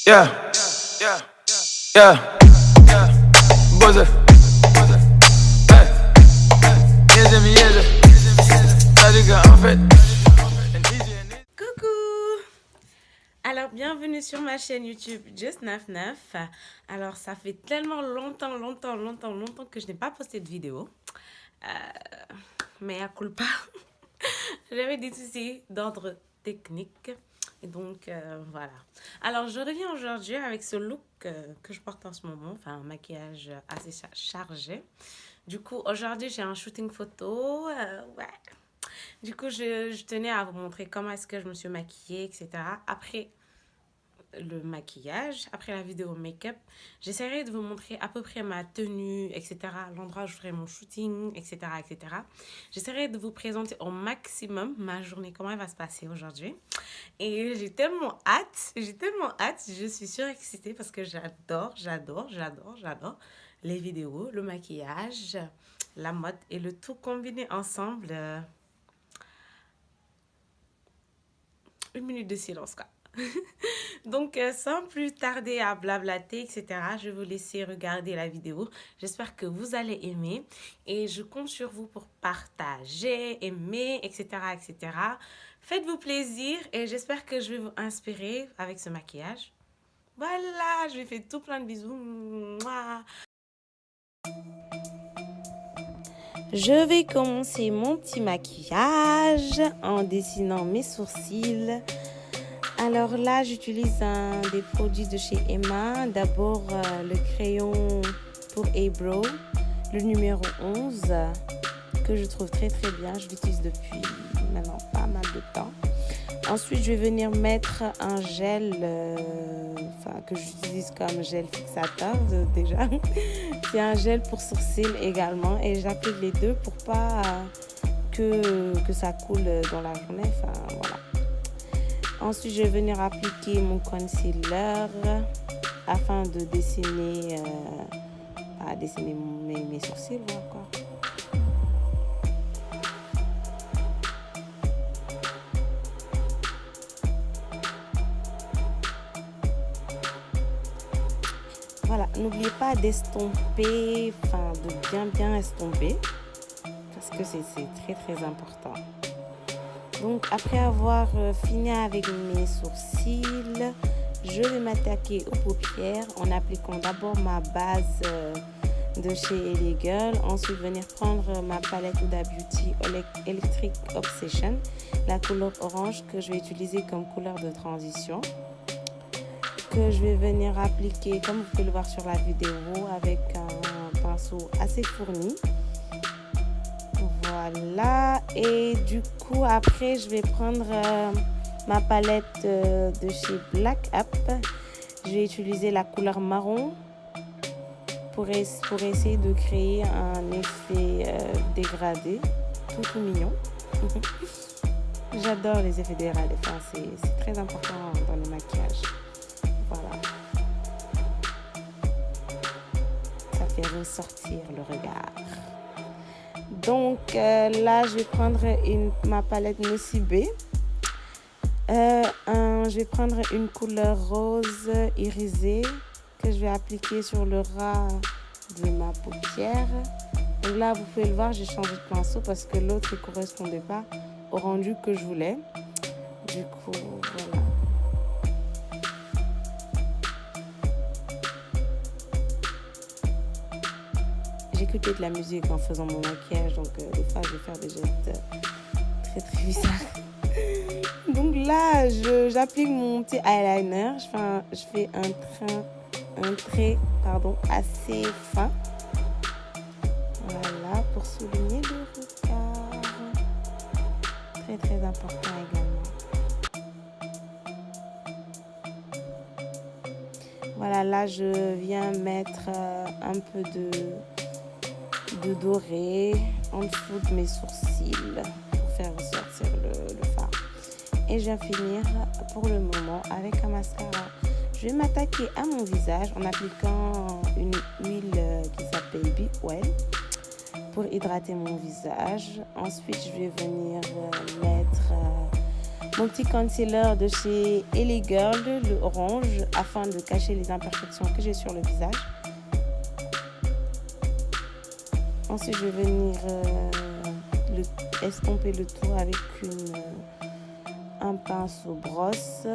Yeah, yeah, yeah, buzzer. Coucou! Alors, bienvenue sur ma chaîne YouTube Just99. Alors, ça fait tellement longtemps que je n'ai pas posté de vidéo. Mais à culpa, j'avais des soucis d'ordre technique. Et donc, voilà. Alors, je reviens aujourd'hui avec ce look que je porte en ce moment. Enfin, un maquillage assez chargé. Du coup, aujourd'hui, j'ai un shooting photo. Ouais. Du coup, je tenais à vous montrer comment est-ce que je me suis maquillée, etc. Après le maquillage, après la vidéo make-up, j'essaierai de vous montrer à peu près ma tenue, etc. L'endroit où je ferai mon shooting, etc. etc. J'essaierai de vous présenter au maximum ma journée, comment elle va se passer aujourd'hui. Et j'ai tellement hâte, je suis surexcitée parce que j'adore les vidéos, le maquillage, la mode et le tout combiné ensemble. Une minute de silence, quoi. Donc, sans plus tarder à blablater, etc., je vais vous laisser regarder la vidéo. J'espère que vous allez aimer. Et je compte sur vous pour partager, aimer, etc., etc. Faites-vous plaisir et j'espère que je vais vous inspirer avec ce maquillage. Voilà, je lui fais tout plein de bisous. Mouah. Je vais commencer mon petit maquillage en dessinant mes sourcils. Alors là, j'utilise des produits de chez Emma. D'abord, le crayon pour Eyebrow, le numéro 11, que je trouve très bien. Je l'utilise depuis maintenant pas mal de temps. Ensuite, je vais venir mettre un gel, que j'utilise comme gel fixateur déjà. C'est un gel pour sourcils également. Et j'applique les deux pour pas que ça coule dans la journée. Enfin, voilà. Ensuite, je vais venir appliquer mon concealer afin de dessiner, mes sourcils. Voilà, quoi. Voilà, n'oubliez pas d'estomper, de bien estomper parce que c'est très important. Donc, après avoir fini avec mes sourcils, je vais m'attaquer aux paupières en appliquant d'abord ma base de chez LA Girl. Ensuite, venir prendre ma palette Huda Beauty Electric Obsession, la couleur orange que je vais utiliser comme couleur de transition. Que je vais venir appliquer, comme vous pouvez le voir sur la vidéo, avec un pinceau assez fourni. Voilà, et du coup après je vais prendre ma palette de chez Black Up. Je vais utiliser la couleur marron pour essayer de créer un effet dégradé, tout mignon. J'adore les effets dégradés, c'est très important dans le maquillage. Voilà, ça fait ressortir le regard. Donc là, je vais prendre ma palette Nocibé. Je vais prendre une couleur rose irisée que je vais appliquer sur le ras de ma paupière. Donc là, vous pouvez le voir, j'ai changé de pinceau parce que l'autre ne correspondait pas au rendu que je voulais. Du coup, voilà. J'écoutais de la musique en faisant mon maquillage, donc des fois je vais faire des gestes très bizarres. Donc là, j'applique mon petit eyeliner. Je fais un trait assez fin. Voilà, pour souligner le regard. Très important également. Voilà, là je viens mettre un peu de doré en dessous de mes sourcils pour faire ressortir le fard. Et je vais finir pour le moment avec un mascara. Je vais m'attaquer à mon visage en appliquant une huile qui s'appelle Be Well pour hydrater mon visage. Ensuite, je vais venir mettre mon petit concealer de chez LA Girl, le orange, afin de cacher les imperfections que j'ai sur le visage. Ensuite, je vais venir estomper le tout avec un pinceau brosse.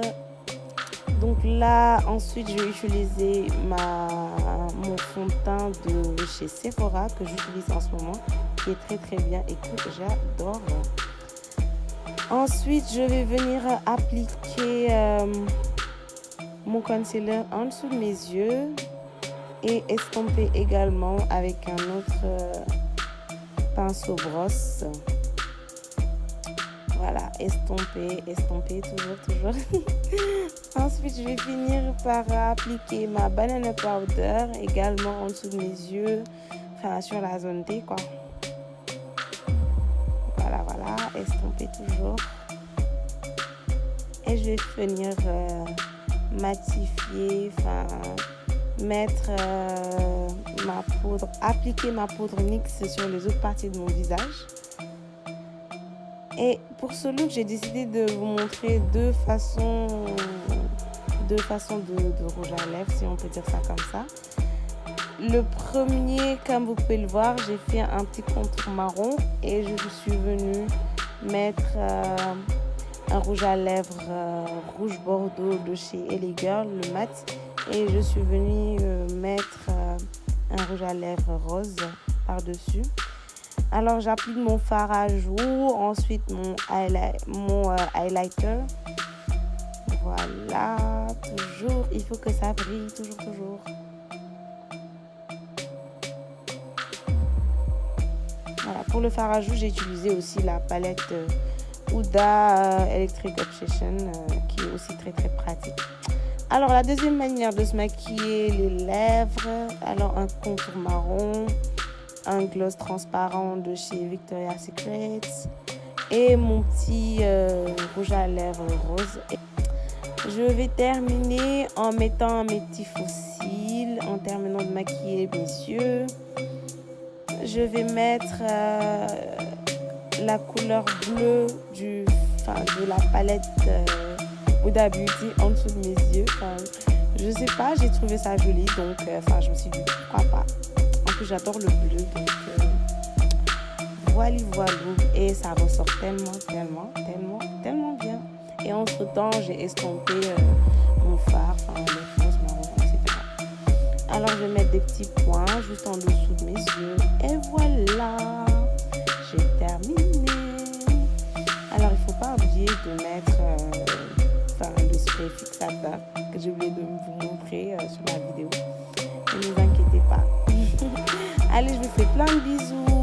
Donc là, ensuite, je vais utiliser mon fond de teint de chez Sephora que j'utilise en ce moment, qui est très très bien et que j'adore. Ensuite, je vais venir appliquer mon concealer en dessous de mes yeux et estomper également avec un autre pinceau brosse. Voilà, estomper, toujours. Ensuite, je vais finir par appliquer ma banana powder également en dessous de mes yeux, enfin sur la zone T, quoi. Voilà, estomper toujours. Et je vais venir matifier, enfin mettre ma poudre, appliquer ma poudre NYX sur les autres parties de mon visage. Et pour ce look, j'ai décidé de vous montrer deux façons de rouge à lèvres, si on peut dire ça comme ça. Le premier, comme vous pouvez le voir, j'ai fait un petit contour marron et je suis venue mettre un rouge à lèvres rouge bordeaux de chez LA Girl, le mat. Et je suis venue mettre un rouge à lèvres rose par-dessus. Alors j'applique mon fard à jour, ensuite mon highlighter. Voilà, toujours, il faut que ça brille, toujours. Voilà, pour le fard à jour, j'ai utilisé aussi la palette Huda Electric Obsession, qui est aussi très très pratique. Alors la deuxième manière de se maquiller les lèvres, alors un contour marron, un gloss transparent de chez Victoria's Secret et mon petit rouge à lèvres rose. Je vais terminer en mettant mes petits faux cils, en terminant de maquiller mes yeux. Je vais mettre la couleur bleue de la palette Huda Beauty en dessous de mes yeux. Je sais pas, j'ai trouvé ça joli, donc je me suis dit pourquoi pas. En plus, j'adore le bleu, donc voilà. Et ça ressort tellement bien. Et entre temps, j'ai estompé mon fard, les roses marron, etc. Alors, je vais mettre des petits points juste en dessous de mes yeux. Et voilà, j'ai terminé. Alors, il ne faut pas oublier de mettre le spray fixateur que j'ai oublié de vous montrer sur la vidéo. Ne vous inquiétez pas. Allez, je vous fais plein de bisous.